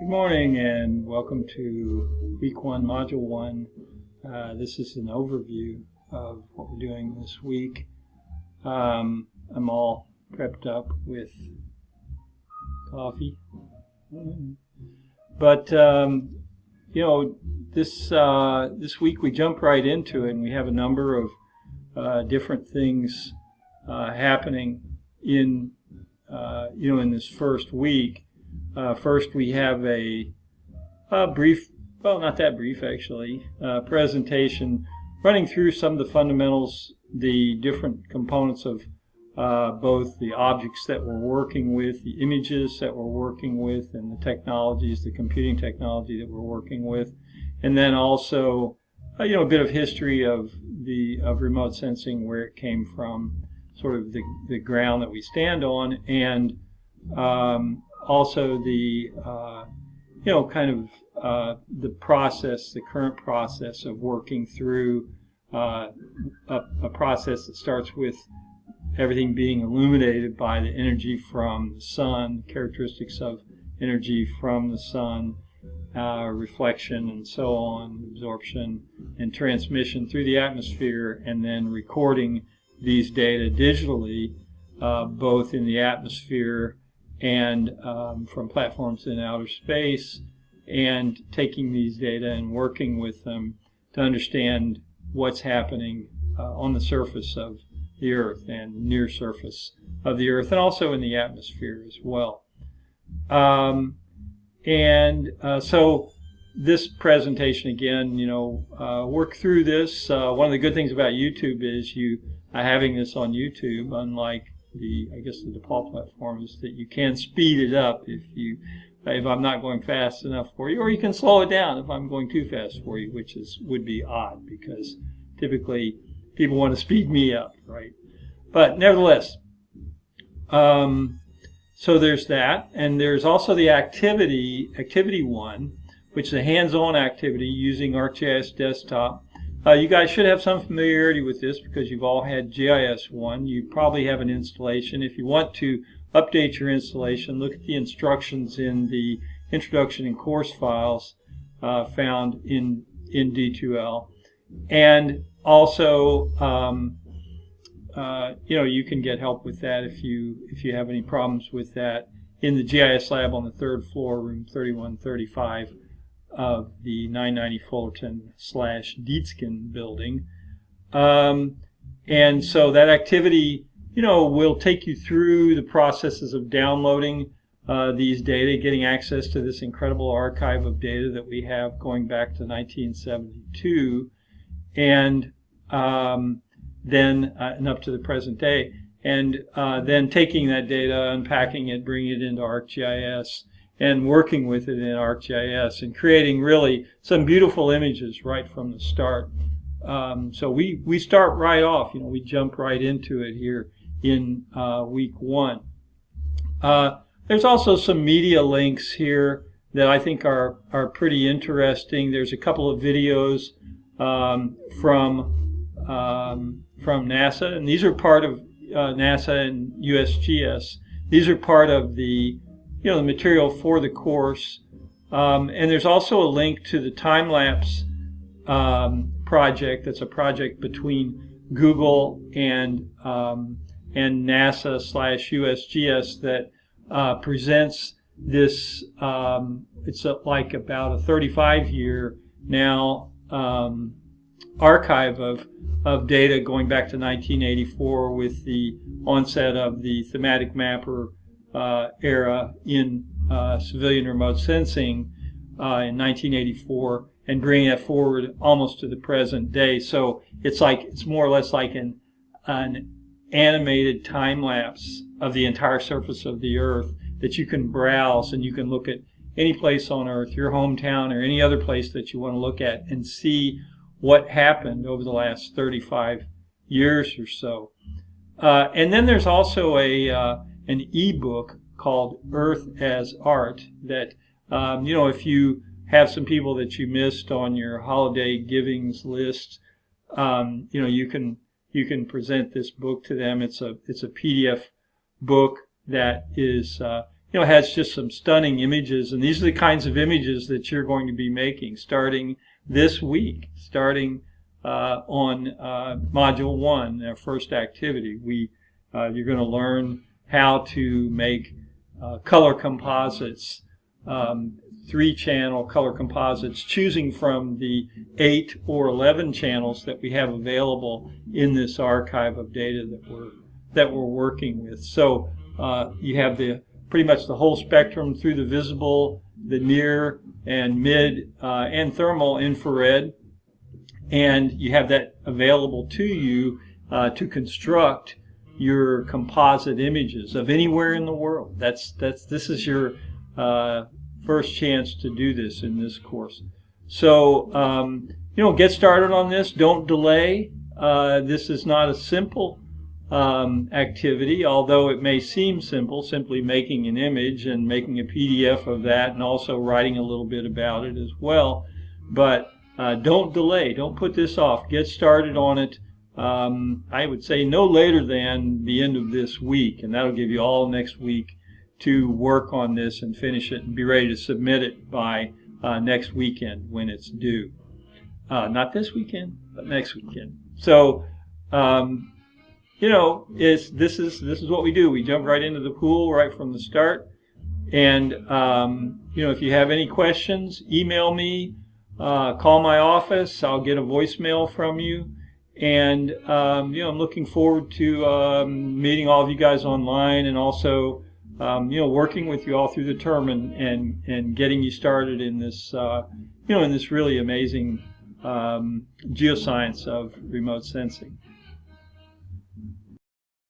Good morning and welcome to Week 1, Module 1. This is an overview of what we're doing this week. I'm all prepped up with coffee. But, this week we jump right into it and we have a number of different things happening in this first week. First, we have a brief, well, not that brief actually, presentation running through some of the fundamentals, the different components of both the objects that we're working with, the images that we're working with, and the technologies, the computing technology that we're working with, and then also, a bit of history of remote sensing, where it came from, sort of the ground that we stand on, and also the the process, the current process of working through a process that starts with everything being illuminated by the energy from the sun, characteristics of energy from the sun, reflection and so on, absorption and transmission through the atmosphere, and then recording these data digitally, both in the atmosphere and from platforms in outer space, and taking these data and working with them to understand what's happening on the surface of the Earth and near surface of the Earth, and also in the atmosphere as well. So this presentation, again, work through this. One of the good things about YouTube is having this on YouTube, unlike the default platform, is that you can speed it up if I'm not going fast enough for you, or you can slow it down if I'm going too fast for you, which would be odd because typically people want to speed me up, right? But nevertheless, so there's that, and there's also the activity 1, which is a hands-on activity using ArcGIS Desktop. You guys should have some familiarity with this because you've all had GIS 1. You probably have an installation. If you want to update your installation, look at the instructions in the introduction and course files found in D2L. And also, you can get help with that if you have any problems with that in the GIS lab on the 3rd floor, room 3135. Of the 990 Fullerton / Dietzken building. And so that activity, will take you through the processes of downloading these data, getting access to this incredible archive of data that we have going back to 1972, and then and up to the present day. And then taking that data, unpacking it, bringing it into ArcGIS, and working with it in ArcGIS and creating really some beautiful images right from the start. So we start right off, we jump right into it here in week 1. There's also some media links here that I think are pretty interesting. There's a couple of videos from NASA, and these are part of NASA and USGS. These are part of the the material for the course, and there's also a link to the time-lapse project. That's a project between Google and NASA / USGS that presents this. It's like about a 35-year now archive of data going back to 1984 with the onset of the thematic mapper era in civilian remote sensing in 1984, and bringing that forward almost to the present day. So it's more or less like an animated time lapse of the entire surface of the Earth that you can browse, and you can look at any place on Earth, your hometown or any other place that you want to look at, and see what happened over the last 35 years or so. And then there's also an e-book called Earth as Art that, if you have some people that you missed on your holiday givings list, you can present this book to them. It's a PDF book that is has just some stunning images, and these are the kinds of images that you're going to be making starting this week, starting on Module 1, our first activity. You're going to learn how to make color composites, 3-channel color composites, choosing from the 8 or 11 channels that we have available in this archive of data that we're working with. So you have pretty much the whole spectrum through the visible, the near and mid and thermal infrared, and you have that available to you to construct your composite images of anywhere in the world. This is your first chance to do this in this course. So get started on this. Don't delay. This is not a simple activity, although it may seem simple, simply making an image and making a PDF of that and also writing a little bit about it as well. But don't delay. Don't put this off. Get started on it. I would say no later than the end of this week, and that'll give you all next week to work on this and finish it and be ready to submit it by next weekend when it's due. Not this weekend, but next weekend. So, this is what we do. We jump right into the pool right from the start. And, if you have any questions, email me, call my office. I'll get a voicemail from you. And, I'm looking forward to meeting all of you guys online and also, working with you all through the term and getting you started in this, in this really amazing geoscience of remote sensing.